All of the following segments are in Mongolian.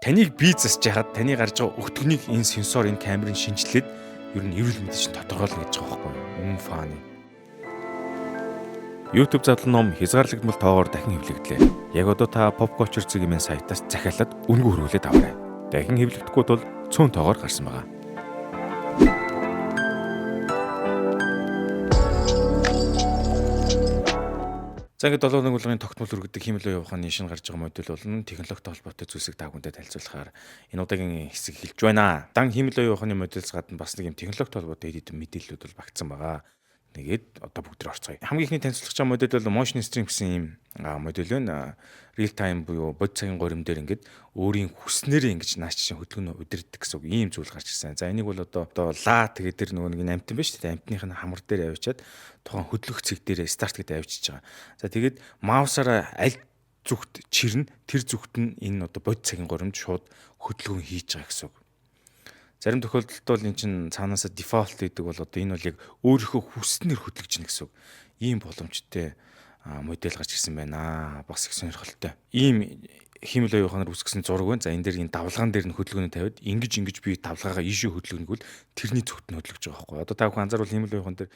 таныг бий засж яхад таны гарч байгаа өгтгөнийг энэ сенсор энэ камерын шинжилээд ер нь эрүүл мэндийг чинь тодорхойлно гэж байгаа байхгүй юу? Фаны. YouTube задлан ном хязгаарлагдмал тоогоор дахин хэвлэгдлээ. Яг одоо та Popcoach зэгийн сайтаас захиалаад үнэгүй хөрвүүлээд аваарай. Дахин хэвлэгдэхгүй бол цөөн тоогоор гарсан байгаа. За ингээд 7 уулын тогтмол өргөдөг химэлөө явахын шинэ гарч байгаа модуль болно. Технологитой холбоотой зүйлсийг та бүхэнд танилцуулахаар энэ удаагийн хэсэг эхэлж байна. Дан химэлөө явахын модульс гадна бас нэг юм технологитой холбоотой хэд хэдэн мэдээллүүд бол багтсан байгаа. Тэгээд одоо бүгд орцгоё. Хамгийн ихний танилцуулах байгаа модуль бол Motion Stream гэсэн юм модуль байна. Real time буюу бод цагийн горимн дээр ингээд өөрийн хүснээрээ ингэж наач чинь хөдөлгөөн удирддаг гэсэн үг ийм зүйл гарч ирсэн. За энийг бол одоо ла тэгээд тэр нөгөө нэг амтан байна шүү дээ. Амтных нь хамар дээр авчиад тухайн хөдлөх цэг дээр старт гэдэг авчиж байгаа. За тэгээд маусаараа аль зүгт чирнэ тэр зүгт нь энэ одоо бод цагийн горимд шууд хөдөлгөөн хийж байгаа гэсэн үг. Зарим тохиолдолд бол эн чин цаанаасаа дефолт гэдэг бол одоо энэ бол яг өөрийнхөө хүснээр хөдлөж гин гэсэн үг. Ийм боломжтой модель гарч ирсэн байна. Бас их сонирхолтой. Ийм химэл оюуханаар үсгэсэн зураг байна. За энэ дээр энэ давлгаан дээр нь хөдөлгөөний тавиад ингэж би давлгаагаа ийшээ хөдөлгөнөгөл тэрний зүгт нь хөдлөж байгаа байхгүй. Одоо та бүхэн анзаарвал химэл оюухан дээр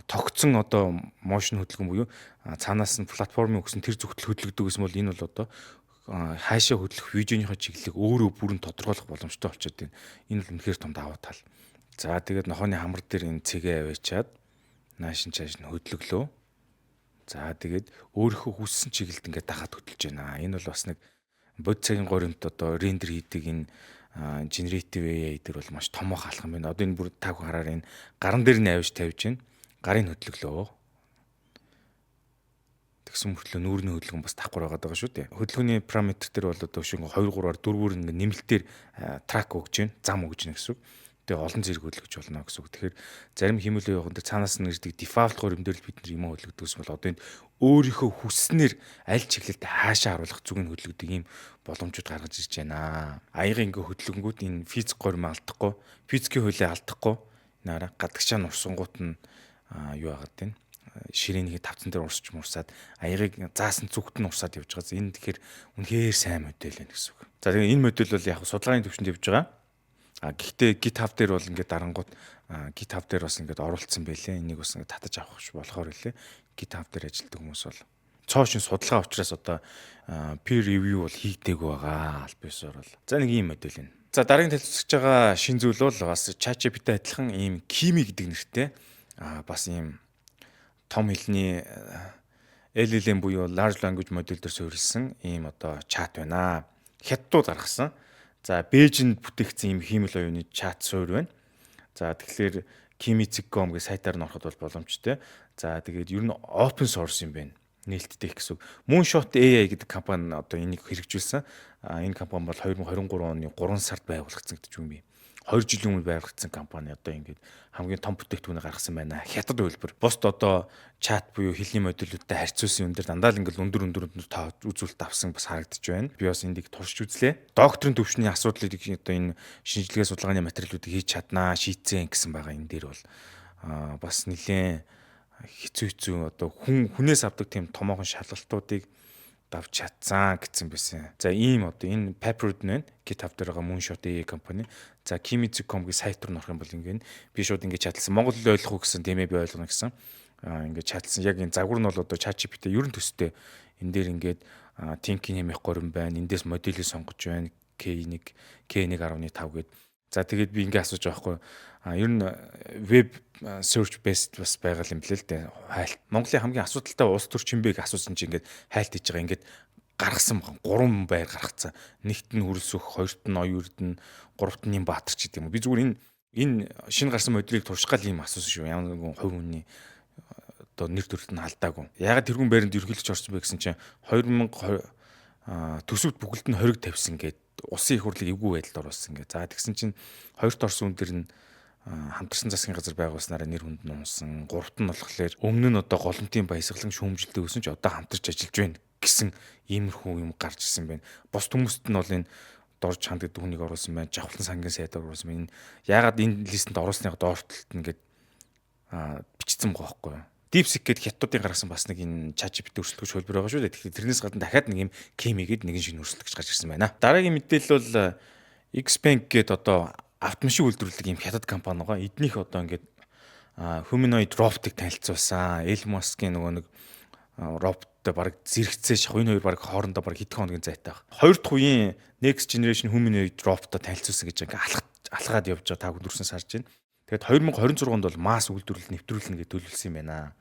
тогтсон одоо motion хөдөлгөөн буюу цаанаас нь платформын өгсөн тэр зүгт хөдлөгдөг гэсэн бол энэ бол одоо хаашаа хөдлөх видеоныхоо чиглэлийг өөрөө бүрэн тодорхойлох боломжтой болчиход байна. Энэ бол үнэхээр том давуу тал. За тэгээд нохооны хамар дээр энэ цэгээ аваачаад наашин чааш нь хөдлөглөө. За тэгээд өөрийнхөө хүссэн чиглэлд ингээд дахад хөдөлж байна. Энэ бол бас нэг бод цагийн горимт одоо рендер хийдэг энэ generative AI дээр бол маш томоохон алхам байна. Одоо энэ бүр та бүхэн хараар энэ гаран дээр нь авиж тавьж байна. Гарын хөдлөглөө. Тэгсэн мөртлөө нүүрний хөдөлгөөн бас давхар байгаа шүү дээ. Хөдөлгөөний параметр дээр бол одоо шиг 2 3-аар 4-өөр ингээ нэмэлтээр трак өгж байна, зам өгж байна гэсэн үг. Тэгээ олон зэрэг хөдөлгөж болно гэсэн үг. Тэгэхээр зарим химэлээ явахын дээр цаанаас нь ирдэг дефолт горимдэр л бид нар юм хөдөлгөдөг гэсэн бол одоо энд өөрийнхөө хүснээр аль чиглэлд хаашаа харуулах зүг нь хөдөлгөдөг юм боломжууд гаргаж ирж байна. Аягийн ингээ хөдөлгөнгүүд энэ физик горим алдахгүй, физикийн хуулийг алдахгүй наараа гадагшаа нурсангууд нь юу яагаад тийм ширээний тавцан дээр урсаад аягыг заасан зүгт нь урсаад явж байгаа. Энэ тэгэхээр үнэхээр сайн модель байна гэсэн үг. За тэгээ энэ модель бол яг судалгааны төвшөнд явж байгаа. Гэхдээ GitHub дээр бол ингээд дарангууд GitHub дээр бас ингээд оруулсан байлээ. Энийг бас ингээд татаж авах болохоор хэлээ. GitHub дээр ажилладаг хүмүүс бол цоошин судалгаа учраас одоо peer review бол хийгдээгүй байгаа албаасаар бол. За нэг ийм модель байна. За дараагийн танилцуулж байгаа шинэ зүйл бол бас ChatGPT адилхан ийм Kimi гэдэг нэртэй бас ийм том хэлний LLM буюу large language model дээр суурилсан ийм одоо чат байна. Хятадууд гаргасан. За Бээжинд бүтээгдсэн ийм химэл оюуны чат суур байна. За тэгэхээр kimi.com гэх сайтаар нь ороход бол боломжтой. За тэгээд ер нь open source юм байна. Нээлттэй гэсэн үг. Moonshot AI гэдэг компани одоо энийг хэрэгжүүлсэн. Энэ компани бол 2023 оны 3 сард байгуулагдсан гэдэг юм би. 2 жилийн өмнө байгуулагдсан компани одоо ингээд хамгийн том бүтээгдэхүүнээ гаргасан байна. Хятад хөлбөр. Бусд одоо чат буюу хэлний модулуудтай харьцуулсан юм дээр дандаа л ингээд өндөр та үзүүлэлт авсан бас харагдаж байна. Би бас эндийг туршиж үзлээ. Докторийн төвшний асуудлыг одоо энэ шинжилгээ судалгааны материалуудыг хийж чаднаа, шийдсэн гэсэн байгаа энэ дээр бол бас нэлээд хэцүү одоо хүнээс авдаг тийм томоохон шалгалтуудыг давж чадсан гэсэн байсан. За ийм одоо энэ paper-д нь GitHub дээр байгаа Moonshot AI компани. За kimi.com-гийн сайт руу нөрөх юм бол ингээд би шууд ингээд чадлсан. Монгол ойлгох уу гэсэн тийм ээ би ойлгоно гэсэн. Ингээд чадлсан. Яг энэ загвар нь бол одоо ChatGPT ерөн төстэй. Энэ дээр ингээд Thinking хэмээх горим байна. Эндээс моделийг сонгож байна. K1, K1.5 гээд. За тэгээд би ингээд асууж байгаа байхгүй. Ер нь web search based бас байгаа юм блэ л дээ. Хайлт. Монголын хамгийн асуудалтай улс төр чимбэг асуусан чинь ингээд хайлт хийж байгаа. Ингээд гаргасан баг 3 байр гаргацсан. Нэгт нь хөрөлсөх, хоёрт нь оюурд нь, гуравт нь Баатар ч гэдэг юм. Би зүгээр энэ шинэ гарсан моделийг турших гал юм асуусан шүү. Ямар нэгэн хувь хүний одоо нэр төрөлт нь алдаагүй. Ягаад тэрүүн байранд ерхийлж орсон бэ гэсэн чинь 2020 төсөвт бүгд нь хориг тавьсан гээд усын их хурлыг эвгүй байдалд оруулсан гээд. За тэгсэн чинь хоёрт орсон хүн дэр нь хамтарсан засгийн газар байгуулснараа нэр хүнд нь унсан. Гуравт нь болохоор өмнө нь одоо голомтын баясгалан шүүмжилдэг гэсэн чинь одоо хамтарч ажиллаж байна гэсэн иймэрхүү юм гарч ирсэн байна. Бос хүмүүст нь бол энэ дорж ханд гэдэг хүнийг оруулсан байна. Жавхлан сангийн сайд оруулсан байна. Яагаад энэ листэнд оруулсны доортолт нь ингээд бичсэн байгаа байхгүй юу? DeepSeek гэдэг хятадуудын гаргасан бас нэг энэ ChatGPT өрсөлдөгч хөлбөр байгаа шүү дээ. Тэгэхээр тэрнээс гадна дахиад нэг юм Kimi гэдэг нэгэн шинэ өрсөлдөгч гарч ирсэн байна. Дараагийн мэдээлэл бол Xpeng гэдэг одоо автомашин үйлдвэрлэдэг юм хятад компани байгаа. Эднийх одоо ингээд humanoid robot-ыг танилцуулсан. Elon Musk-ийн нөгөө нэг роботтой баг зэрэгцээж энэ хоёр баг хоорондоо баг хэдхэн хоногийн зайтай баг. Хоёр дахь үеийн next generation humanoid robot-то танилцуулсан гэж ингээ алхаад явж байгаа та хүндүрсэн сарж байна. Тэгээд 2026 онд бол масс үйлдвэрлэл нэвтрүүлнэ гэж төлөвлөсөн юм байна.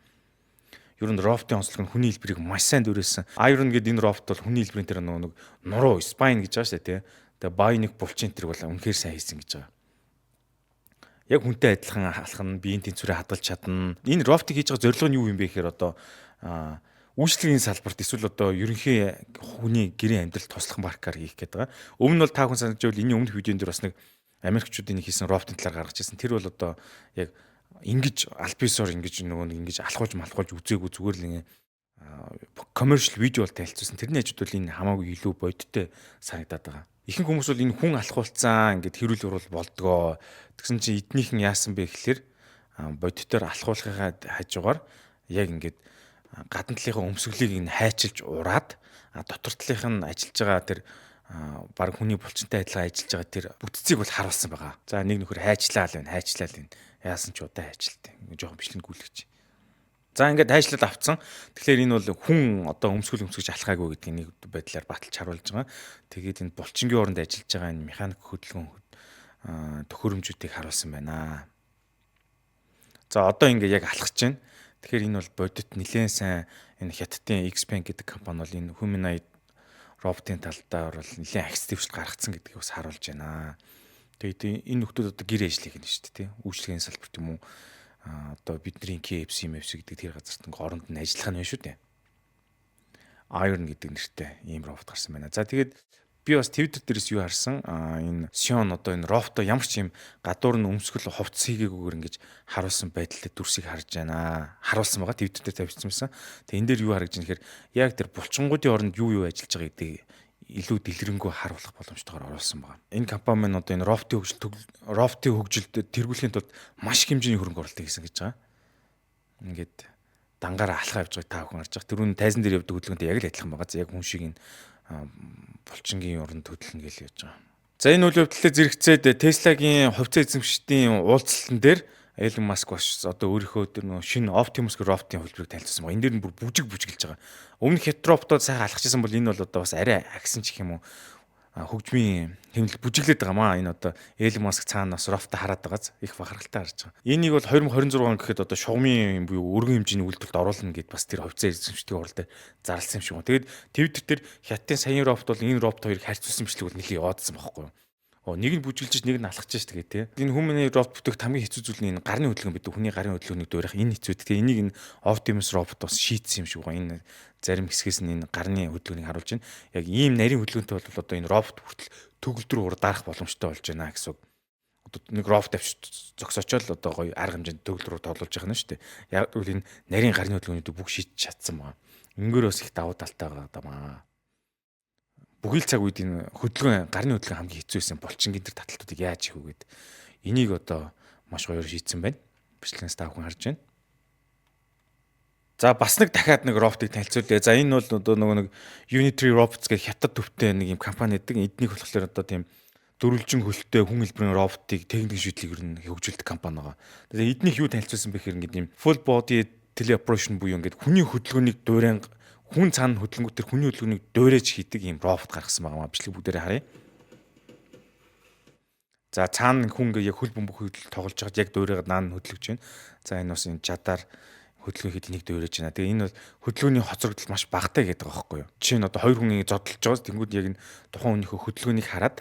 Ер нь роботын онцлог нь хүний хэлбэрийг маш сайн дүүрээсэн. Iron гэдэг энэ робот бол хүний хэлбэрийн тэр нэг нуруу spine гэж байгаа шүү дээ, тий. Тэгээ bionic булчин тэр бол үнэхээр сайн хийсэн гэж байгаа. Яг хүнтэй адилхан алхах нь биеийн тэнцвэрээ хадгалж чадна. Энэ роботыг хийж байгаа зорилго нь юу юм бэ гэхээр одоо үйлчлэгийн салбарт эсвэл одоо ерөнхий хүний гэрийн амьдралд туслах маркаар хийх гэдэг байгаа. Өмнө нь бол та хүн санаж байвал энэ өмнөх видеон дээр бас нэг Америкчуудын хийсэн роботын талаар гаргаж ирсэн. Тэр бол одоо яг ингэж альбисоор ингэж нөгөө нэг ингэж алхуулж малхуулж үзээгүй зүгээр л ингэ commercial видео бол танилцуулсан. Тэрний ажид бол энэ хамаагүй илүү бодиттой санагдаад байгаа. Ихэнх хүмүүс бол энэ хүн алхуулцсан ингээд хэрүүл урал болдгоо. Тэгсэн чинь эднийхэн яасан бэ гэхэлэр бодитоор алхуулахын хажуугаар яг ингээд гадна талынхаа өмсгөлийг нь хайчилж ураад дотор талынх нь ажиллаж байгаа тэр баг хүний булчинтай адилхан ажиллаж байгаа тэр бүтцийг бол харуулсан байгаа. За нэг нөхөр хайчлаа л байна, хайчлаа л байна. Яасан ч удаа хайчилтай. Ингээ жоохон бичлэг гүйлгэж. За ингээд хайчлал авцсан. Тэгэхээр энэ бол хүн одоо өмсгөж алхаагүй гэдэг нэг байдлаар баталж харуулж байгаа. Тэгээд энэ булчингийн оронд ажиллаж байгаа энэ механик хөдөлгөөн төхөөрөмжүүдийг харуулсан байна. За одоо ингээ яг алхаж байна. Тэгэхээр энэ бол бодит нэлээд сайн энэ хятадын Xpeng гэдэг компани бол энэ humanoid роботын талдаа бол нэлээд агц дэвшилт гаргацсан гэдгийг бас харуулж байна. Тэгээд энэ нөхдүүд одоо гэр ажил хийх нь шүү дээ, тий. Үйлчлэгийн салбарт юм уу одоо бидний KFC гэдэг тэр газарт ингээ оронд нь ажиллах нь байна шүү дээ. Iron гэдэг нэртэй ийм робот гарсан байна. За тэгээд би бас Twitter дээрээс юу харсан? Энэ Xion одоо энэ робот ямар ч юм гадуур нь өмсгөл хувцс хийгээгүйгээр ингэж харуулсан байдалтай дүрсийг харж байна. Харуулсан байгаа Twitter дээр тавьчихсан байсан. Тэгээ энэ дээр юу харагдж байна гэхээр яг тэр булчингуудын оронд юу ажиллаж байгаа гэдгийг илүү дэлгэрэнгүй харуулах боломжтойгоор оруулсан байгаа. Энэ компани маань одоо энэ роботын хөгжилд тэргүүлэхийн тулд маш их хэмжээний хөрөнгө оруулалт хийсэн гэж байгаа. Ингээд дангаараа алхаа явж байгааг та бүхэн харж байгаа. Тэрүүн тайзан дээр явдаг хөдөлгөөнтэй яг л адилхан байгаа. Яг хүн шиг энэ булчингийн оронд хөдөлнө гэж яаж байгаа. За энэ үйл явдлаа зэрэгцээд Tesla-гийн хувьцаа эзэмшигчдийн уулзалтан дээр Elon Musk бас одоо өөрийнхөө тэр нөө шинэ Optimus роботын хөлбөрийг танилцсан байгаа. Энэ дээр нь бүр бүжиглж байгаа. Өмнө хят роботод сайхан алхажсэн бол энэ бол одоо бас арай агсан ч гэх юм уу хөгжмийн хэмнэлт бүжиглээд байгаа маа. Энэ одоо Elon Musk цаанаас роботоо хараад байгааз их бахархалтай харж байгаа. Энийг бол 2026 он гэхэд одоо шугамын буюу өргөн хэмжээний үйлдвэрт оруулна гэд бас тэр хувьцаа эзэмшигчдийн уралдаа зарласан юм шиг байна. Тэгээд Twitter дээр хятадын саяны робот бол энэ робот хоёрыг харьцуулсан бичлэг бол нэлээд яваадсан байхгүй юу? Нэг нь бүжиглж нэг нь алхаж шээ тэгээ тий. Энэ humanoid робот бүтээх хамгийн хэцүү зүйл нь энэ гарны хөдөлгөөн гэдэг. Хүний гарын хөдөлгөөнийг дуурайх энэ хэцүү. Тэгээ энийг энэ Optimus робот бас шийдсэн юм шиг байна. Энэ зарим хэсгээс нь энэ гарны хөдөлгөөнийг харуулж байна. Яг ийм нарийн хөдөлгөөнтэй бол одоо энэ робот хүртэл төгөлдөр урдарах боломжтой болж байна гэсэн үг. Одоо нэг робот авч зогсоочоод одоо гоё арга хэмжээнд төгөлдөр тоолуулж байгаа нь шүү дээ. Яг үл энэ нарийн гарны хөдөлгөөнийг бүх шийдэж чадсан байна. Ингээр бас их давуу талтай байгаа. Бүхэл цаг үед энэ хөдөлгөөн гарны хөдөлгөөн хамгийн хэцүү байсан булчингийн тэр таталтуудыг яаж хийх вэ гэд энийг одоо маш гоёор шийдсэн байна. Бичлэгээс та бүхэн харж байна. За бас нэг дахиад нэг роботыг танилцуулъя. За энэ бол одоо нөгөө нэг Unitary Robots гэх хятад төвтэй нэг юм компани гэдэг. Эднийх болохоор одоо тийм дөрвөлжин хөлтэй хүн хэлбэрийн роботыг техникийн шийдлийг ер нь хөгжүүлдэг компани байгаа. Тэгээд эднийх юу танилцуулсан бэ гэхээр ингээд юм full body teleoperation буюу ингээд хүний хөдөлгөөнийг дуурайн хүн цаана хөдөлгөөнүүд төр хүний хөдөлгөөнийг дуурайж хийдэг ийм робот гаргасан байгаа маа. Бичлэг бүгдээрээ харъя. За цаана хүн ингээ яг хөл бөмбөг хөдөл тоглож байгаад яг дуурайгаад наан хөдөлгөж байна. За энэ бас энэ чадаар хөдөлгөөн хэд энийг дуурайж байна. Тэгээ энэ бол хөдөлгөөний хоцрогдол маш багатай гэдэг байгаа байхгүй юу. Жишээ нь одоо хоёр хүн ингэ зодтолж байгаа. Тэнгүүд яг энэ тухайн хүнийхөө хөдөлгөөнийг хараад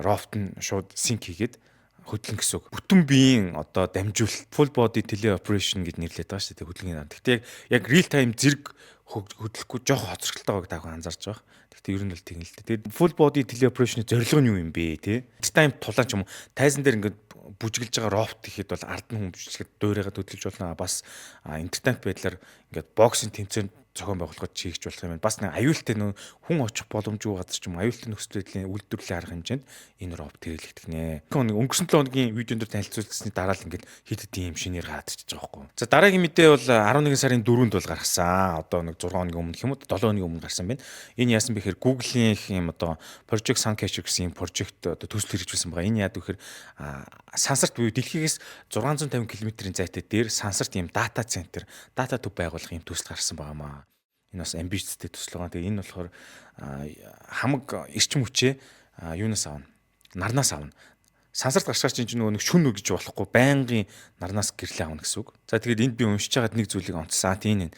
робот нь шууд синк хийгээд хөдлөн гэсэн үг. Бүтэн биеийн одоо дамжуулалт full body teleoperation гэд нэрлэдэг байгаа шүү дээ хөдөлгөөний дан. Гэхдээ яг real time зэрэг хөдлөхгүй жоох хоцрогдолтой байгааг та хүн анзаарч байгаа. Гэхдээ ер нь л тийм л дээ. Тэгээд full body teleoperation-ийн зорилго нь юу юм бэ те? Time тулаан ч юм уу тайзан дээр ингээд бүжиглж байгаа робот гэхэд бол ард нь хүн бүжиглэхэд дуурайгаад хөдөлж болно. Бас entertainment байдлаар ингээд боксинг тэмцээнд зохион байгуулахад чийгч болох юм байна. Бас нэг аюултай нөө хүн очих боломжгүй газар ч юм аюултай нөхцөл байдлын үйлдвэрлэлийн арга хэмжээнд энэ робот хэрэглэгдэх нэ. Өнгөрсөн 7 хоногийн видеонд танилцуулсны дараа л ингээд хэд хэдэн юм шинээр гаргачихж байгаа байхгүй. За дараагийн мэдээ бол 11 сарын 4-нд бол гаргасан. Одоо нэг 6 хоногийн өмнө юм уу 7 хоногийн өмнө гарсан байна. Энэ яасан бэхээр Google-ийн их юм одоо Project Suncatcher гэсэн юм прожект одоо төсөл хэрэгжүүлсэн байгаа. Энэ яад гэхээр сансарт буюу дэлхийгээс 650 км-ийн зайтай дээр сансарт юм дата центр, дата төв байгуулах юм төсөл гарсан байгаамаа. Энэ бас амбицтай төсөл байгаа. Тэгээ энэ болохоор хамаг эрчим хүчээ юунаас авна? Нарнаас авна. Сансарт гарчаар чинь нөгөө нэг шүн гэж болохгүй байнгын нарнаас гэрлээ авна гэсэн үг. За тэгээд энд би уншиж байгаад нэг зүйлийг онцсон. Тийм нэ.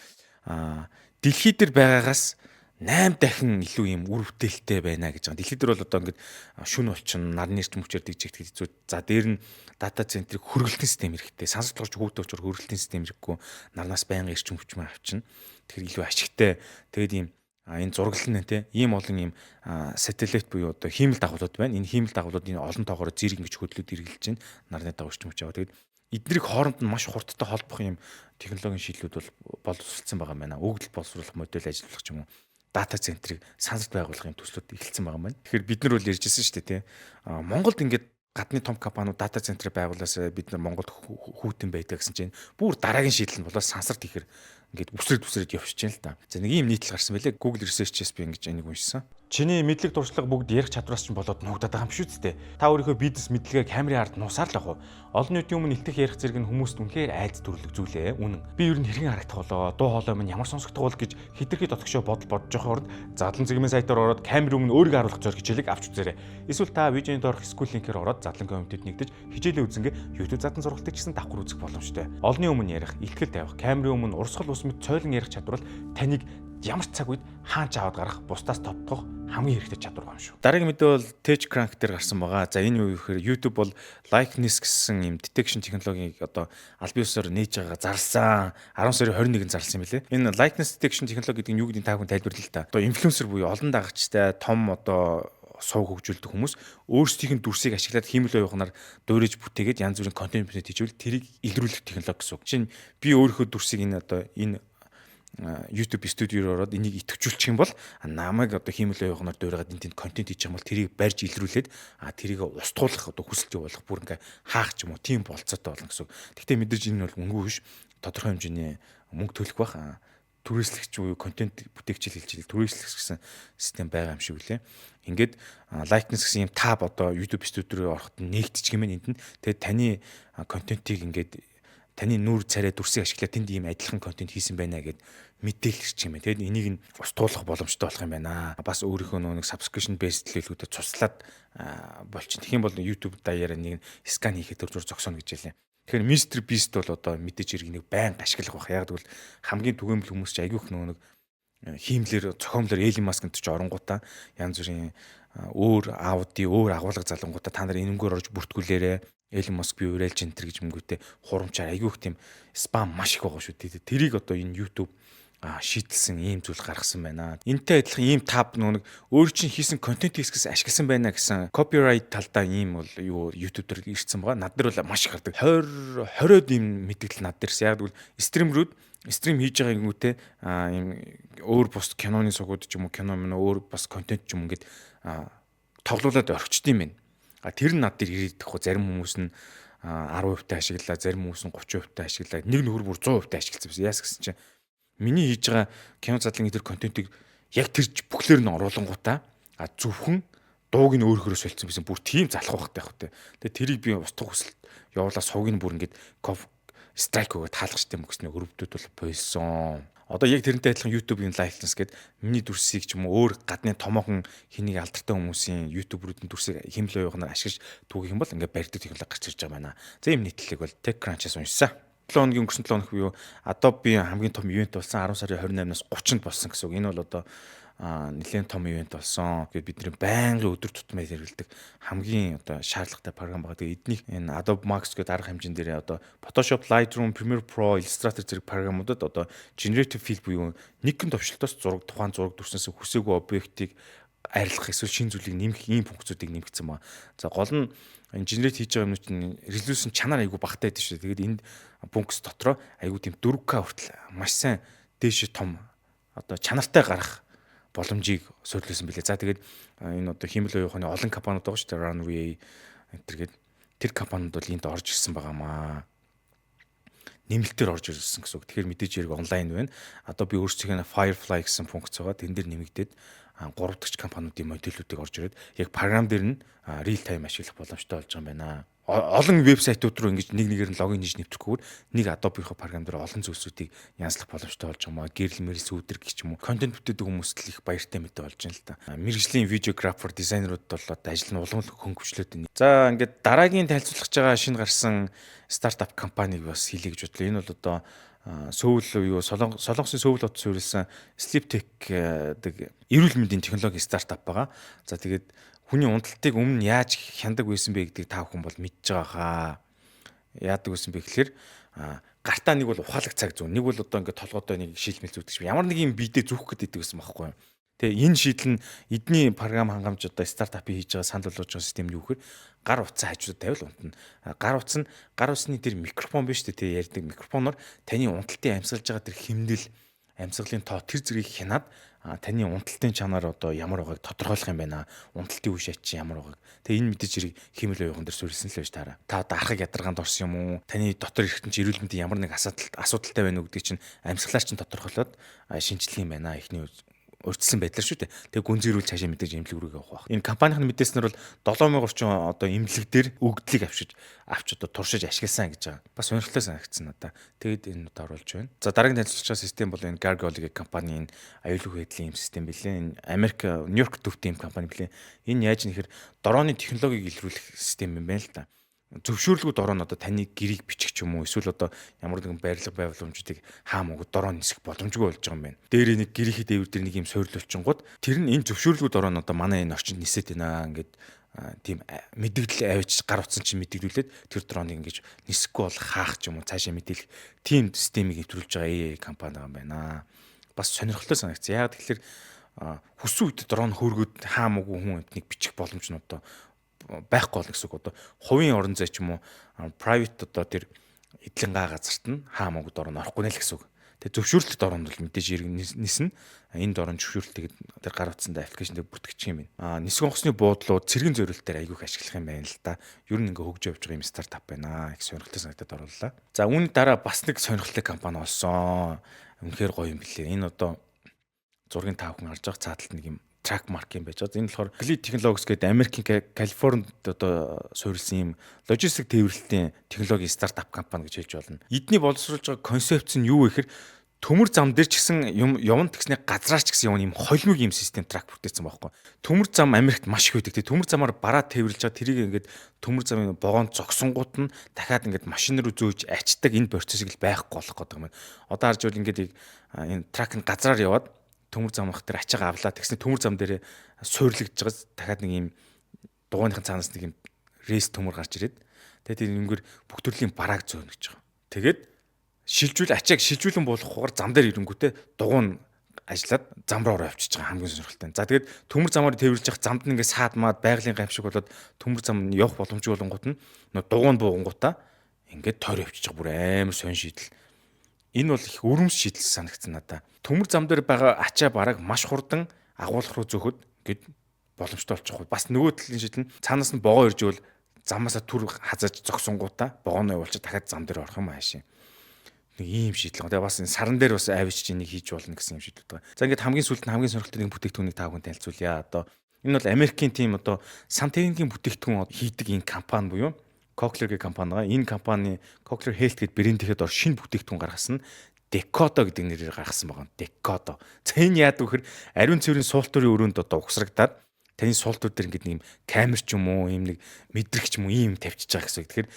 Дэлхий дээр байгаагаас 8 дахин илүү юм үр бүтээлтэй байна гэж байгаа. Дэлхий дээр бол одоо ингээд шүн болчин, нарны эрчим хүчээр дэгжигдэх хэцүү. За дээр нь дата центрийг хөргөлтийн систем хэрэгтэй. Сансарт гарч хүүтэй очор хөргөлтийн систем хэрэггүй нарнаас байнгын эрчим хүч мөн авчна. Тэгэхээр илүү ашигтай. Тэгээд ийм энэ зураглал нь те ийм олон ийм сателлит буюу одоо хиймэл дагуулууд байна. Энэ хиймэл дагуулууд энэ олон тоогоор зэрэг ингэж хөдлөд эргэлж байна. Нарны дагуу эрчим хүч аваа. Тэгээд эднэрийг хооронд нь маш хурдтай холбох юм технологийн шийдлүүд бол боловсруулсан байгаа юм байна. Өгдөл боловсруулах модель ажиллах ч юм уу. Дата центрийг сансарт байгуулахын төслүүд эхэлсэн байгаа юм байна. Тэгэхээр бид нар бол ярьжсэн шүү дээ тий. Монголд ингээд гадны том компаниуд дата центр байгуулаасаа бид нар Монголд хүүтэн байдаг гэсэн чинь бүр дараагийн шийдэл нь болоод сансарт ихэр ингээд үсрээд явчихж байна л да. За нэг юм нийтлэл гарсан байлээ. Google Research-ээс би ингэж энийг уншсан. Чиний мэдлэг туршлага бүгд ярих чадвараас ч болоод нуугдаад байгаа юм шүү дээ. Та өөрийнхөө бизнес мэдлэгээ камерын ард нуусаар л ах уу. Олон нийтийн өмнө илтгэх ярих зэрэг нь хүмүүст үнэхээр айц төрлөг зүйлээ. Үнэн. Би ер нь хэрхэн харагдах болоо, дуу хоолой минь ямар сонсогдох бол гэж хитрхи дотгошоо бодож явах орнд задлан зэгмэн сайтаар ороод камерын өмнө өөрийгөө харуулах зориг хичээлийг авч үзээрэй. Эсвэл та видеонд орох скул линкээр ороод задлан комментэд нэгдэж хичээлээ үзэнгээ YouTube задлан сургалтыг гэсэн давхар үзэх боломжтой. Олонний өмнө ярих, илтгэл тавих, камерын өмнө урсгал ус мэт цойлон ярих чадвар бол таныг ямар цаг үед хаанч аваад гарах, бусдаас тодтогох хамгийн хэрэгтэй чадвар юм шүү. Дараагийн мэдээ бол TechCrank дээр гарсан байгаа. За энэ юу гэхээр YouTube бол likeness гэсэн юм detection технологиг одоо аль биесээр нээж байгаа зарласан. 10 сарын 21-нд зарласан юм билээ. Энэ likeness detection технологи гэдэг нь юу гэдгийг та бүхэн тайлбарлая л да. Одоо инфлюенсер буюу олон дагагчтай том одоо сувг хөгжүүлдэг хүмүүс өөрсдийнх нь дүрсийг ашиглаад хиймэл оюухнаар дуурайж бүтээгээд янз бүрийн контент хийжүүл тэрийг илрүүлэх технологи гэсэн үг. Жишээ нь би өөрийнхөө дүрсийг энэ одоо энэ YouTube студиор ороод энийг идэвхжүүлчих юм бол намайг одоо хиймэл оюухнаар дуурайгаад энэ тэнд контент хийж байгаа бол тэрийг барьж илрүүлээд тэрийг устгуулах одоо хүсэлт явуулах бүр ингээ хаах ч юм уу тийм болцоотой болно гэсэн үг. Гэхдээ мэдээж энэ бол мөнгө биш тодорхой хэмжээний мөнгө төлөх бах түрээслэгч буюу контент бүтээгчил хэлжил түрээслэгч гэсэн систем байгаа юм шиг үлээ. Ингээд likeness гэсэн юм таб одоо YouTube студиор ороход нэгдчих юм энд нь. Тэгээд таны контентийг ингээд таны нүүр царай дүрсийг ашиглаад тэнд ийм адилхан контент хийсэн байна гэд мэдээлэл ирчих юм байна. Тэгээд энийг нь устгуулах боломжтой болох юм байна. Бас өөрийнхөө нэг subscription based төлөвлөгөөдөд цуслаад болчих. Тэгэх юм бол YouTube даяараа нэг скан хийхэд зур зогсооно гэж хэлээ. Тэгэхээр Mr Beast бол одоо мэдээж иргэнийг байнга ашиглах байх. Яг тэгвэл хамгийн түгээмэл хүмүүс ч айгүйх нэг хиймлэр зохиомлоор Elon Musk-д ч оронгуудаа янз бүрийн өөр ауди өөр агуулга залангуудаа та нар энэмгээр орж бүртгүүлээрэ Elon Musk би уриалж энтер гэж мөнгөтэй хурамчаар айгүйх тийм спам маш их байгаа шүү дээ. Тэрийг одоо энэ YouTube шийдэлсэн ийм зүйл гаргасан байна. Энтэй адилхан ийм таб нэг өөр чинь хийсэн контент хийсгээс ашигласан байна гэсэн copyright талдаа ийм бол юу YouTube дээр ирсэн байгаа. Над дээр бол маш их гардаг. 20-од ийм мэдээлэл над дээрс яг тэгвэл стримрүүд стрим хийж байгаа гингүүтэй ийм өөр бус киноны сугууд ч юм уу кино мөн өөр бас контент ч юм ингээд тоглуулад орчд юм байна. Тэр нь над дээр ирээдэх хөө зарим хүмүүс нь 10% та ашиглаа, зарим хүмүүс нь 30% та ашиглаа. Нэг нөхөр бүр 100% та ашигласан байсан. Яас гэсэн чинь миний хийж байгаа кино задлан тэр контентыг яг тэр бүхлээр нь оруулангуудаа зөвхөн дууг нь өөрөөрөө солилцсон байсан. Бүр тийм залах байхтай байх те. Тэгээ тэрийг би устгах хүсэлт явуулаа сувг нь бүр ингээд страйк өгөө таалгах систем өгснөө өрөвдүүд бол бойсон. Одоо яг тэрнтэй адилхан YouTube-ийн likeness гэдэг миний дүрсийг ч юм уу өөр гадны томоохон хэнийг алдартай хүмүүсийн YouTube-руудын дүрсийг хэмлээ явахнаар ашиглаж түүгэх юм бол ингээд барьдаг технологи гарч ирж байгаа байна. За ийм нийтлэлийг бол TechCrunch-аас уншсан. 7 хоногийн өнгөрсөн 7 хоног буюу Adobe хамгийн том ивент болсон 10 сарын 28-наас 30-нд болсон гэсэн үг. Энэ бол одоо нэлээд том ивент болсон. Тэгээд бидний байнгын өдөр тутмын хэрэглэдэг хамгийн одоо шаардлагатай програм байгаа. Тэгээд эднийг энэ Adobe Max гэдэг арга хэмжээнд дээр одоо Photoshop, Lightroom, Premiere Pro, Illustrator зэрэг програмуудад одоо generative fill буюу нэгэн товчлолтоос тухайн зураг дүрснээс хүсээгүй объектыг арилгах эсвэл шин зүйлийг нэмэх ийм функцүүдийг нэмэгдсэн байна. За гол нь энэ generate хийж байгаа юмнууд нь resolution чанар айгүй багтаа байдаг шүү. Тэгээд энд функц дотроо айгүй тийм 4K хүртэл маш сайн дээш том одоо чанартай гарах боломжийг суурилсан билээ. За тэгээд энэ одоо хиймэл оюуханы олон компаниуд байгаа шүү дээ. Runway энтергээд тэр компаниуд бол энд орж ирсэн байгаамаа. Нэмэлтээр орж ирсэн гэсэн үг. Тэгэхээр мэдээж хэрэг онлайн байна. Одоо би өөрсдийнхөө Firefly гэсэн функц байгаа. Тэн дээр нэмэгдээд 3 дахь компаниудын модулүүдийг орж ирээд яг програм дээр нь real time ашиглах боломжтой болж байгаа юм байна. Олон вебсайтууд руу ингэж нэг нэгээр нь логин хийж нэвтрэхгүйгээр нэг Adobe-ийн програм дээр олон зүйлсүүдийг янзлах боломжтой болж байгаа маа. Гэрэл мэрэл сүүдэр гэх юм уу. Контент бүтээдэг хүмүүст л их баяртай мэдээ болж байна л да. Мэргэжлийн видеографер, дизайнерууд бол одоо ажил нь улам хөнгөвчлөөд байна. За ингээд дараагийн танилцуулах байгаа шинэ гарсан стартап компаниг бас хэлье гэж бодлоо. Энэ бол одоо Сөүл юу Солонгосын Сөүл хот суурилсан Sleeptech гэдэг эрүүл мэндийн технологийн стартап байгаа. За тэгээд хүний унталтыг өмнө яаж хяндаг байсан бэ гэдгийг та бүхэн бол мэдж байгаа хаа. Яадаг байсан бэ гэхээр гартаа нэг бол ухаалаг цаг зүүн, нэг бол одоо ингээд толгойдоо нэг шилмэл зүтгэж ямар нэг юм биедээ зүөх гэдэг байсан байхгүй юу. Тэгээ энэ шийдэл нь эдний програм хангамж одоо стартапыг хийж байгаа санал болгож байгаа систем нь юу гэхээр гар утсан хажууд тавил унтна. Гар усны тэр микрофон биш үү, тэ ярьдаг микрофоноор таны унталтын амьсгалж байгаа тэр хэмнэл, амьсгалын тоо тэр зэргийг хянаад таны унталтын чанар одоо ямар байгааг тодорхойлох юм байна. Унталтын үе шат чи ямар байгааг. Тэгээ энэ мэдээж хэрэг хиймэл оюухан дээр суурилсан л байж таараа. Та дарахыг ядаргаанд орсон юм уу? Таны дотор эргэтэн чи эрүүл мэндийн ямар нэг асуудалтай байна уу гэдгийг чинь амьсгалаар чинь тодорхойлоод шинжлэх юм байна. Эхний урьдчилсан байдлаар шүү дээ. Тэгээ гүнзгийрүүл цаашаа мэдээж эмнэлэг рүү явах байх. Энэ компанийн мэдээснэр бол 7000 орчим одоо эмнэлэг дээр өгдлийг авч одоо туршиж ашигласан гэж байгаа. Бас сонирхолтой санагдсан надаа. Тэгээд энэ удаа оруулж байна. За дараагийн танилцуулах систем бол энэ Gargoyle гэх компанийн аюулгүй байдлын юм систем билээ. Энэ Америк Нью-Йорк төвтэй юм компани билээ. Энэ яаж нэхэр дорооны технологиг илрүүлэх систем юм байна л да. Зөвшөөрлгүй дороо нь одоо таны гэрийг бичих ч юм уу эсвэл одоо ямар нэгэн барилга байгууламжуудыг хаамаагүй дороо нисэх боломжгүй болж байгаа юм байна. Дээр нэг гэрийнхээ дээвэр дээр нэг юм сойрлуулчингууд тэр нь энэ зөвшөөрлгүй дороо нь одоо манай энэ орчинд нисээд байна ингээд тийм мэдээлэл авч гар утсан чинь мэдээлүүлээд тэр дрооныг ингэж нисэхгүй бол хаах ч юм уу цаашаа мэдээлэх тийм системийг нэвтрүүлж байгаа компани байгаа юм байна. Бас сонирхолтой санагдсан. Яг тэгэхээр хүссэн үед дрон хөөргөд хаамаагүй хүн эднийг бичих боломж нь одоо байхгүй болно гэсэн үг. Одоо хувийн орон зай ч юм уу private одоо тэр эдлэн га газарт нь хаамаагүй дороо орохгүй нэ л гэсэн үг. Тэгээ зөвшөөрлөлт дороонд бол мэдээж хэрэг ниснэ. Энэ дороо зөвшөөрлөлтийг тэр гар утсанд аппликейшн дээр бүртгэж юм байна. Нисэх онгоцны буудлууд цэргийн зориулалтаар аягүйх ашиглах юм байна л да. Ер нь ингээ хөгжиж явж байгаа юм стартап байна. Их сонирхолтой санагдаад орууллаа. За үүний дараа бас нэг сонирхолтой компани олсон. Үнэхээр гоё юм билээ. Энэ одоо зургийн тав хүн харж байгаа цааталт нэг юм track mark юм байж байгаа. Энэ болохоор Glide Technologies гэдэг Америкийн Калифорнид одоо суурилсан юм логистик тээвэрлэлтийн технологийн стартап компани гэж хэлж болно. Эдний боловсруулж байгаа концепц нь юу вэ гэхээр төмөр зам дээр ч гэсэн юм явна тэгснэ газраар ч гэсэн явна юм холимог юм систем трак бүтээсэн байхгүй. Төмөр зам Америкт маш их байдаг. Төмөр замаар бараа тээвэрлж байгаа тэрийг ингээд төмөр замын богоонд зогсонгууд нь дахиад ингээд машин руу зөөж ачдаг энэ процессыг л байхгүй болох гэдэг юм байна. Одоо харж бол ингээд энэ трак нь газраар яваад төмөр зам ах дээр ачаага авлаа тэгснэ төмөр зам дээр суурлагдж байгаа дахиад нэг юм дугуйныхын цаанаас нэг юм рейс төмөр гарч ирээд тэгээд тэр ингэр бүх төрлийн барааг зөөнө гэж байгаа. Тэгээд ачааг шилжүүлэн буулгахаар зам дээр ирэнгүүтээ дугуй нь ажиллаад зам руу авчиж байгаа хамгийн сонирхолтой. За тэгээд төмөр замаар тээвэрлж явах замд нь ингээ саад маад байгалийн гамшиг болоод төмөр зам нь явах боломжгүй болонгууд нь дугуй нь буугангуудаа ингээд тойр авчиж байгаа бүр амар сонь шийдэл. Энэ бол их өрөмс шийдэл санагдсан надаа. Төмөр зам дээр байгаа ачаа бараг маш хурдан агуулах руу зөөхөд гээд боломжтой болчих. Бас нөгөө талын шийдэл нь цаанаас нь богоо ирж ивэл замаасаа түр хазаж зогсонгуудаа богооно явуулчих дахиад зам дээр орох юм аашийн. Нэг ийм шийдэл. Тэгээ бас энэ саран дээр бас авич чинь нэг хийж болно гэсэн юм шийдэл байгаа. За ингээд хамгийн сүүлд нь хамгийн сонирхолтой нэг бүтээгдэхүүнийг та бүхэн танилцуулъя. Одоо энэ бол Америкийн тим одоо сан техникийн бүтээгдэхүүн хийдэг энэ компани буюу Cochlear гэх компани байгаа. Энэ компани Cochlear Health гэдэг брэндийнхэд ор шинэ бүтээгдэхүүн гаргасан Decodo гэдэг нэрээр гаргасан байгаа. Decodo. За энэ яадаг вөхөр ариун цэврийн суултурын өрөөнд одоо угсрагдаад таны суултур дээр ингээд нэг камер ч юм уу, ийм нэг мэдрэг ч юм уу ийм тавьчихж байгаа гэсэн. Тэгэхээр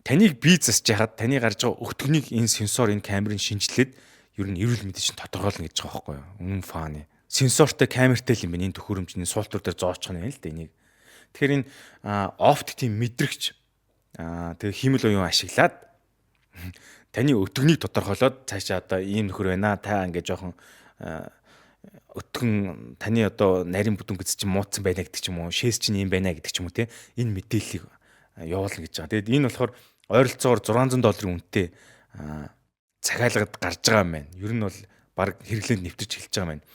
таныг бие засж яхад таны гарч байгаа өгтгөнийг энэ сенсор, энэ камерын шинжилээд ер нь эрүүл мэндийг чинь тодорхойлно гэж байгаа байхгүй юу? Өмнө фааны. Сенсортой камертай л юм байна. Энэ төхөөрөмжний суултур дээр зоочхон юм л да энийг. Тэгэхээр энэ офт тийм мэдрэгч тэгээ хиймэл оюун ашиглаад таны өтгөнийг тодорхойлоод цаашаа одоо ийм нөхөр байна. Та ингээд жоохон өтгөн таны одоо нарийн бүдүүн гэж чинь муудсан байна гэдэг ч юм уу, шээс чинь юм байна гэдэг ч юм уу те. Энэ мэдээллийг явуулна гэж байгаа. Тэгэд энэ болохоор ойролцоогоор $600 үнэтэй захиалгад гарч байгаа юм байна. Ер нь бол баг хэрэглээнд нэвтэрч эхэлж байгаа маань.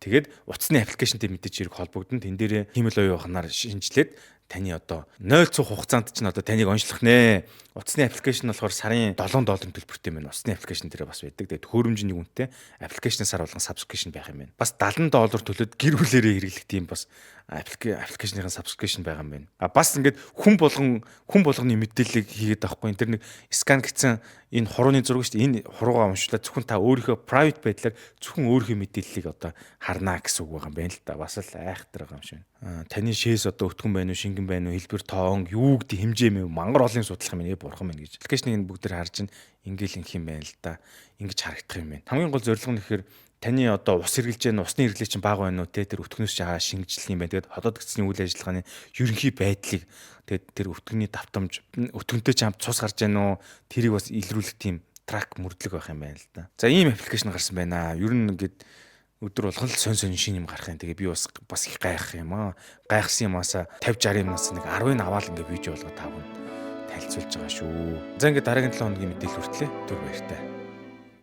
Тэгээд утасны аппликейшнтэй мэдээж хэрэг холбогдсон. Тэн дээрээ хиймэл оюун ухаанаар шинжилээд таны одоо 0% хугацаанд чинь одоо таныг онцлох нэ. Утасны аппликейшн болохоор сарын $7 төлбөртэй байна. Утасны аппликейшн дээр бас байдаг. Тэгээд хөөрөмжийн үнэтэй аппликейшн сар болгон subscription байх юм байна. Бас $70 төлөөд гэр бүлэрээ хэрэглэх тийм бас аппликейшныхаа subscription байгаа юм байна. Бас ингээд хүн болгоны мэдээллийг хийгээд авахгүй. Тэр нэг скан гэсэн энэ хурууны зураг шүү дээ. Энэ хуруугаа уншлаад зөвхөн та өөрийнхөө private байдлаар зөвхөн өөрийнхөө мэдээллийг одоо харнаа гэсэн үг байгаа юм байна л да. Бас л айхтар байгаа юм шиг. Таны шээс одоо өтгөн байна уу, шингэн байна уу, хэлбэр тоон, юу гэдэг хэмжээ мэв мангар олон судлах юм ээ бурхан байна гэж. Аппликейшнийг бүгдээр харж ин ингээл инх юм байна л да. Ингэж харагдах юм байна. Хамгийн гол зорилго нь гэхээр таны одоо ус хэрглэж байна, усны хэрэглээ чинь бага байна уу те, тэр өтгнөөс чагаа шинжилэх юм байна. Тэгээд хотод гисний үйл ажиллагааны ерөнхий байдлыг тэгээд тэр өтгөний давтамж, өтгөнтэй ч хамт цус гарч байна уу, тэрийг бас илрүүлэх тийм трак мөрдлөг байх юм байна л да. За ийм аппликейшн гарсан байна. Ер нь ингээд өдөр болгон л сонь шин юм гарах юм. Тэгээ би бас их гайхах юм аа. Гайхсан юмасаа 50 60 юмнаас нэг 10-ыг аваад ингээд видео болгоод тавна танилцуулж байгаа шүү. За ингээд дараагийн 7 хоногийн мэдээлэл хүртлээ. Түр баяртай.